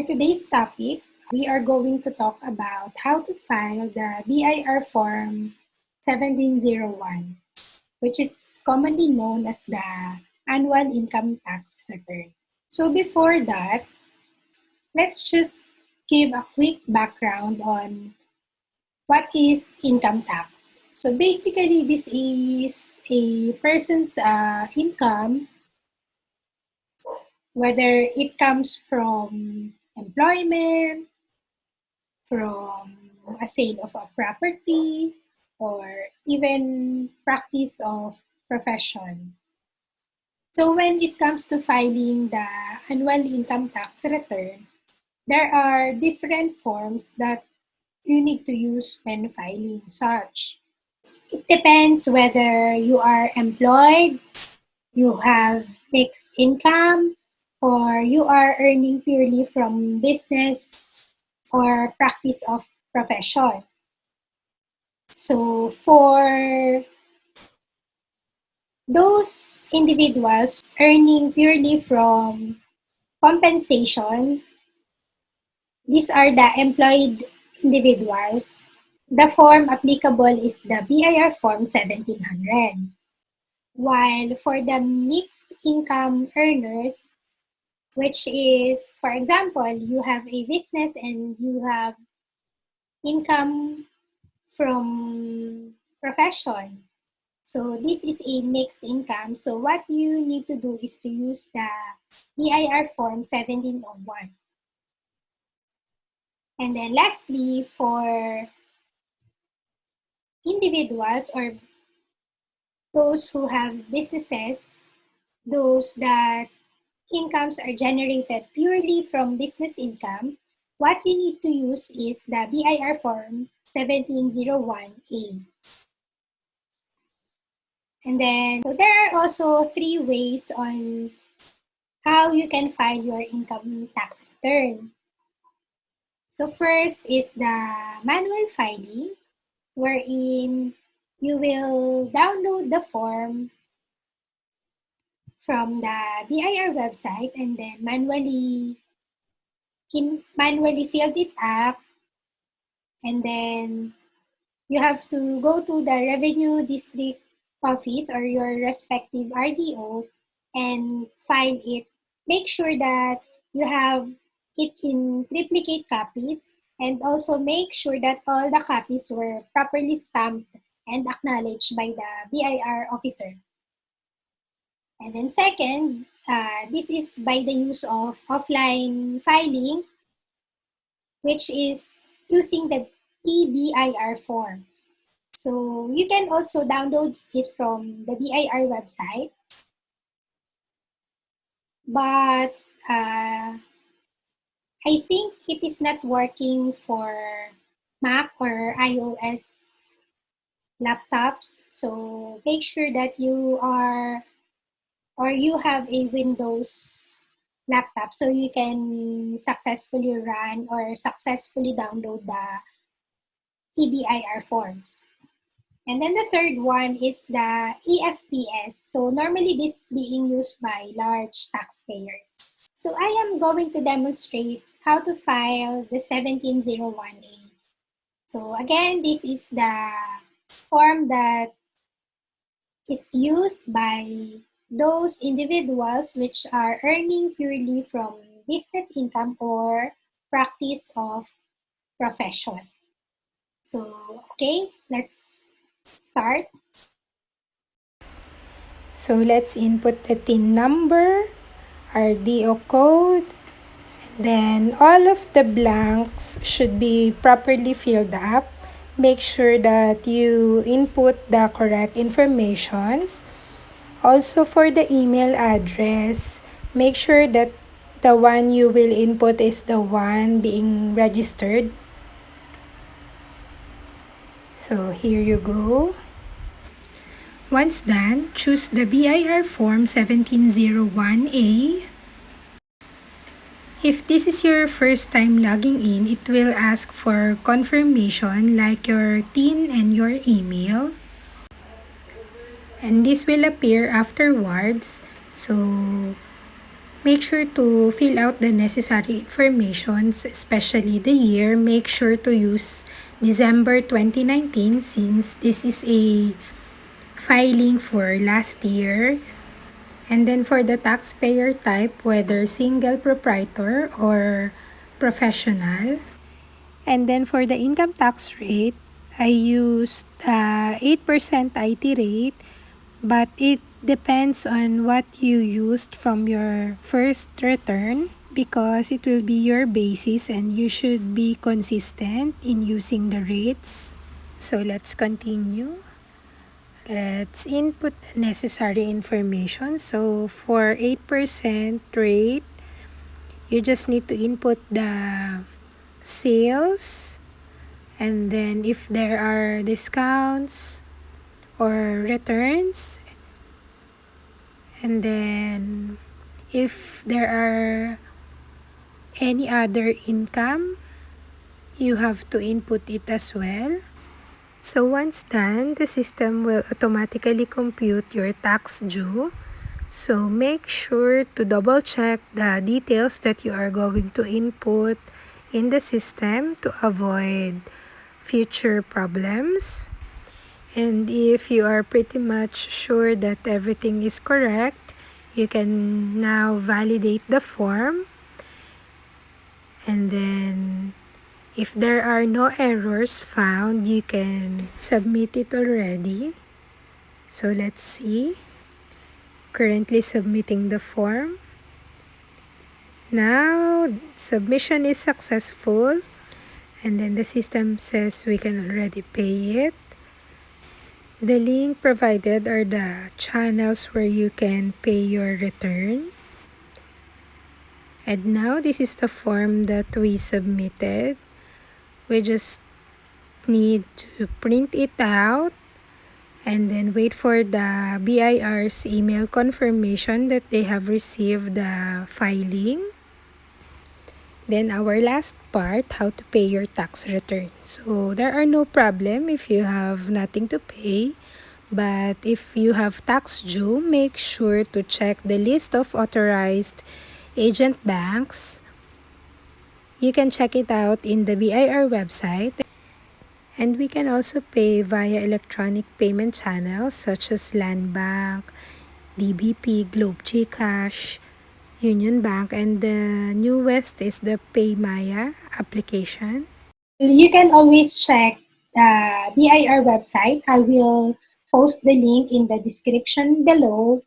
today's topic, we are going to talk about how to file the BIR Form 1701, which is commonly known as the Annual Income Tax Return. So before that, let's just give a quick background on what is income tax. So basically, this is a person's income, whether it comes from employment, from a sale of a property, or even practice of profession. So when it comes to filing the annual income tax return, there are different forms that you need to use when filing such. It depends whether you are employed, you have fixed income, or you are earning purely from business or practice of profession. So for those individuals earning purely from compensation, these are the employed individuals. The form applicable is the BIR Form 1700. While for the mixed income earners, which is, for example, you have a business and you have income from profession. So this is a mixed income. So what you need to do is to use the EIR Form 1701. And then lastly, for individuals or those who have businesses, those that incomes are generated purely from business income, what you need to use is the BIR Form 1701A. And then, so there are also 3 ways on how you can file your income tax return. So first is the manual filing, wherein you will download the form from the BIR website and then manually filled it up, and then you have to go to the Revenue District Office or your respective RDO and file it. Make sure that you have it in triplicate copies, and also make sure that all the copies were properly stamped and acknowledged by the BIR officer. And then second, this is by the use of offline filing, which is using the EBIR forms. So you can also download it from the BIR website. But I think it is not working for Mac or iOS laptops. So make sure that you are or you have a Windows laptop so you can successfully run or successfully download the EBIR forms. And then the third one is the EFPS. So normally this is being used by large taxpayers. So I am going to demonstrate how to file the 1701A. So again, this is the form that is used by those individuals which are earning purely from business income or practice of profession. So, okay, let's start. So let's input the TIN number, RDO code, and then all of the blanks should be properly filled up. Make sure that you input the correct informations. Also for the email address, make sure that the one you will input is the one being registered. So here you go. Once done, choose the BIR Form 1701A. If this is your first time logging in, it will ask for confirmation like your TIN and your email. And this will appear afterwards. So Make sure to fill out the necessary informations, especially the year. Make sure to use December 2019 since this is a filing for last year. And then for the taxpayer type, whether single proprietor or professional. And then for the income tax rate, I used 8% IT rate, but it depends on what you used from your first return because it will be your basis and you should be consistent in using the rates. So let's continue. Let's input necessary information. So for 8% rate, you just need to input the sales, and then if there are discounts or returns, and then if there are any other income, you have to input it as well. So once done, the system will automatically compute your tax due. So make sure to double check the details that you are going to input in the system to avoid future problems. And if you are pretty much sure that everything is correct, you can now validate the form. And then if there are no errors found, you can submit it already. So let's see. Currently submitting the form. Now, submission is successful. And then the system says we can already pay it. The link provided are the channels where you can pay your return. And now this is the form that we submitted. We just need to print it out and then wait for the BIR's email confirmation that they have received the filing. Then our last part, how to pay your tax return. So there are no problem if you have nothing to pay. But if you have tax due, make sure to check the list of authorized agent banks. You can check it out in the BIR website. And we can also pay via electronic payment channels such as Land Bank, DBP, Globe GCash, Union Bank, and the newest is the PayMaya application. You can always check the BIR website. I will post the link in the description below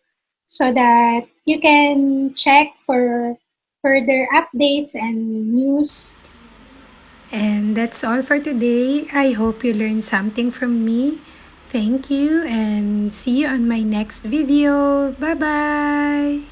so that you can check for further updates and news. And that's all for today. I hope you learned something from me. Thank you and see you on my next video. Bye-bye!